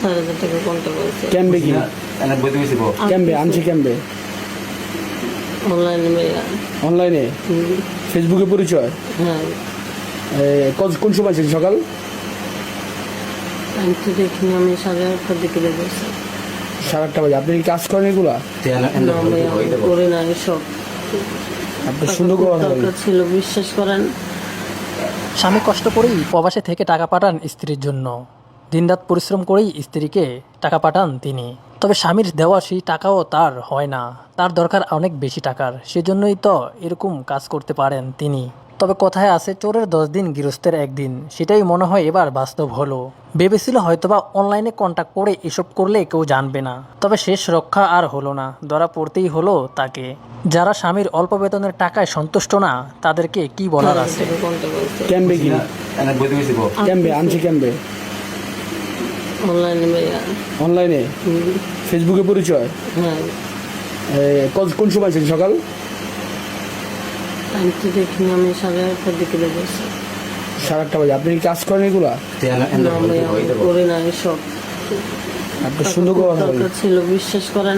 4,000 টাকা কন্ট্যাক্ট করেছে কেমবে কি কেমবে আনছি কেমবে অনলাইনে মেয়া। অনলাইনে ফেসবুকে পরিচয় হ্যাঁ, কোন সময় ছিল সকাল আমি তো দেখিনি, আমি 8:30টার দিকে দেখেছি। 8:30 বাজে। আপনি কি কাজ করেন এগুলা? না, আমি করি না এসব। আপনি সুন্দর করে কথা বলেন। দরকার ছিল, বিশ্বাস করেন। স্বামী কষ্ট করেই প্রবাসে থেকে টাকা পাঠান স্ত্রীর জন্য। দিনরাত পরিশ্রম করেই স্ত্রীকে টাকা পাঠান তিনি। তবে স্বামীর দেওয়া সেই টাকাও তার হয় না, তার দরকার অনেক বেশি টাকার। সেজন্যই তো এরকম কাজ করতে পারেন তিনি। তবে কথায় আছে, চোরের 10 দিন গৃহস্থের 1 দিন। সেটাই মনে হয় এবার বাস্তব হলো। ভেবেছিল হয়তোবা অনলাইনে কন্ট্যাক্ট করে এসব করলে কেউ জানবে না, তবে শেষ রক্ষা আর হলো না, ধরা পড়তেই হলো তাকে। যারা স্বামীর অল্প বেতনের টাকায় সন্তুষ্ট না, তাদেরকে কি বলার আছে। 4,000 টাকা কন্ট্যাক্ট করেছে কেমবে কি কেমবে আনছি কেমবে অনলাইনে মেয়া। অনলাইনে ফেসবুকে পরিচয় হ্যাঁ, কোন সময় ছিল সকাল আমি তো দেখিনি, আমি 8:30টার দিকে দেখেছি। 8:30 বাজে। আপনি কি কাজ করেন এগুলা? না, আমি করি না এসব। আপনি সুন্দর করে কথা বলেন। দরকার ছিল, বিশ্বাস করেন।